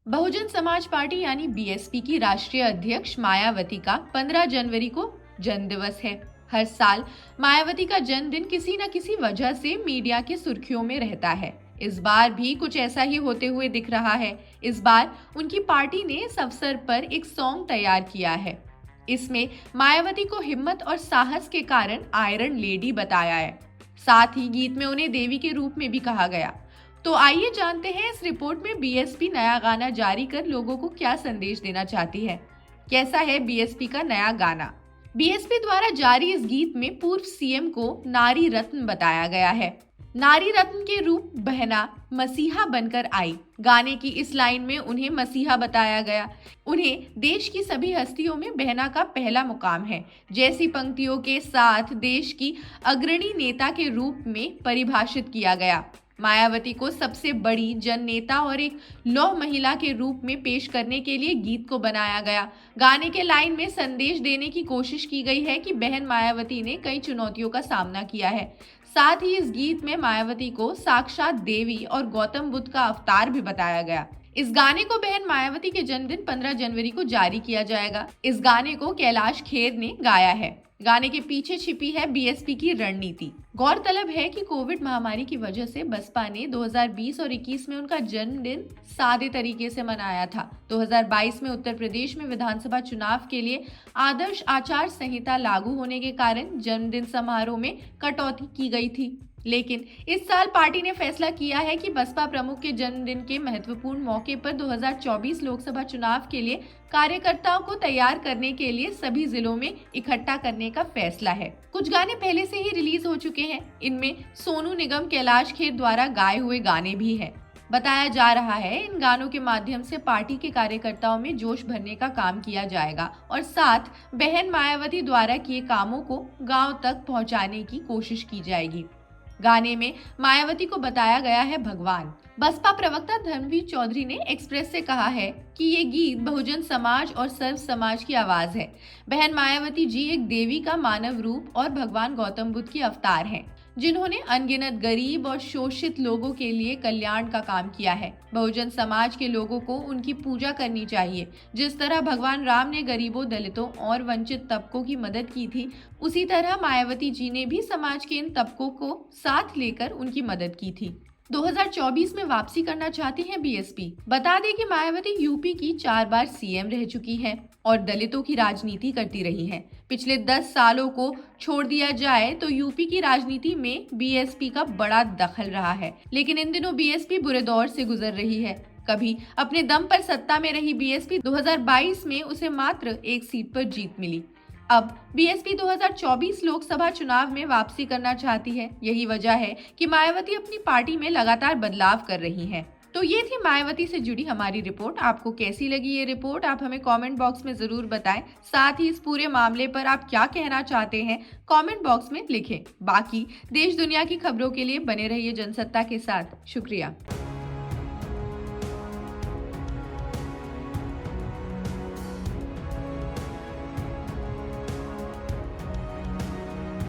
Bahujan Samaj party यानी BSP की राष्ट्रीय अध्यक्ष मायावती का 15 जनवरी को जन्मदिवस है। हर साल मायावती का जन्मदिन किसी न किसी वजह से मीडिया की सुर्खियों में रहता है। इस बार भी कुछ ऐसा ही होते हुए दिख रहा है। इस बार उनकी पार्टी ने इस अवसर पर एक सॉन्ग तैयार किया है। इसमें मायावती को हिम्मत और साहस के कारण आयरन लेडी बताया है। साथ ही गीत में उन्हें देवी के रूप में भी कहा गया। तो आइए जानते हैं इस रिपोर्ट में बीएसपी नया गाना जारी कर लोगों को क्या संदेश देना चाहती है। कैसा है बीएसपी का नया गाना? बीएसपी द्वारा जारी इस गीत में पूर्व सीएम को नारी रत्न बताया गया है। नारी रत्न के रूप बहना मसीहा बनकर आई। गाने की इस लाइन में उन्हें मसीहा बताया गया। उन्हें देश की सभी हस्तियों में बहना का पहला मुकाम है। जैसी पंक्तियों के साथ देश की अग्रणी नेता के रूप में परिभाषित किया गया। मायावती को सबसे बड़ी जन नेता और एक लौह महिला के रूप में पेश करने के लिए गीत को बनाया गया। गाने के लाइन में संदेश देने की कोशिश की गई है कि बहन मायावती ने कई चुनौतियों का सामना किया है। साथ ही इस गीत में मायावती को साक्षात देवी और गौतम बुद्ध का अवतार भी बताया गया। इस गाने को बहन मायावती के जन्मदिन 15 जनवरी को जारी किया जाएगा। इस गाने को कैलाश खेर ने गाया है। गाने के पीछे छिपी है बीएसपी की रणनीति। गौरतलब है कि कोविड महामारी की वजह से बसपा ने 2020 और 21 में उनका जन्मदिन सादे तरीके से मनाया था। 2022 में उत्तर प्रदेश में विधानसभा चुनाव के लिए आदर्श आचार संहिता लागू होने के कारण जन्मदिन समारोह में कटौती की गई थी। लेकिन इस साल पार्टी ने फैसला किया है कि बसपा प्रमुख के जन्मदिन के महत्वपूर्ण मौके पर 2024 लोकसभा चुनाव के लिए कार्यकर्ताओं को तैयार करने के लिए सभी जिलों में इकट्ठा करने का फैसला है। कुछ गाने पहले से ही रिलीज हो चुके हैं। इनमें सोनू निगम, कैलाश खेर द्वारा गाए हुए गाने भी हैं। बताया जा रहा है इन गानों के माध्यम से पार्टी के कार्यकर्ताओं में जोश भरने का काम किया जाएगा और साथ बहन मायावती द्वारा किए कामों को गाँव तक पहुँचाने की कोशिश की जाएगी। गाने में मायावती को बताया गया है भगवान। बसपा प्रवक्ता धर्मवीर चौधरी ने एक्सप्रेस से कहा है कि ये गीत बहुजन समाज और सर्व समाज की आवाज है। बहन मायावती जी एक देवी का मानव रूप और भगवान गौतम बुद्ध की अवतार हैं, जिन्होंने अनगिनत गरीब और शोषित लोगों के लिए कल्याण का काम किया है। बहुजन समाज के लोगों को उनकी पूजा करनी चाहिए। जिस तरह भगवान राम ने गरीबों, दलितों और वंचित तबकों की मदद की थी, उसी तरह मायावती जी ने भी समाज के इन तबकों को साथ लेकर उनकी मदद की थी। 2024 में वापसी करना चाहती है बीएसपी। बता दें कि मायावती यूपी की 4 बार सीएम रह चुकी हैं और दलितों की राजनीति करती रही हैं। पिछले 10 सालों को छोड़ दिया जाए तो यूपी की राजनीति में बीएसपी का बड़ा दखल रहा है। लेकिन इन दिनों बीएसपी बुरे दौर से गुजर रही है। कभी अपने दम पर सत्ता में रही बीएसपी 2022 में उसे मात्र एक सीट पर जीत मिली। अब बीएसपी 2024 लोकसभा चुनाव में वापसी करना चाहती है। यही वजह है कि मायावती अपनी पार्टी में लगातार बदलाव कर रही हैं। तो ये थी मायावती से जुड़ी हमारी रिपोर्ट। आपको कैसी लगी ये रिपोर्ट, आप हमें कमेंट बॉक्स में जरूर बताएं। साथ ही इस पूरे मामले पर आप क्या कहना चाहते हैं, कमेंट बॉक्स में लिखें। बाकी देश दुनिया की खबरों के लिए बने रहिए जनसत्ता के साथ। शुक्रिया।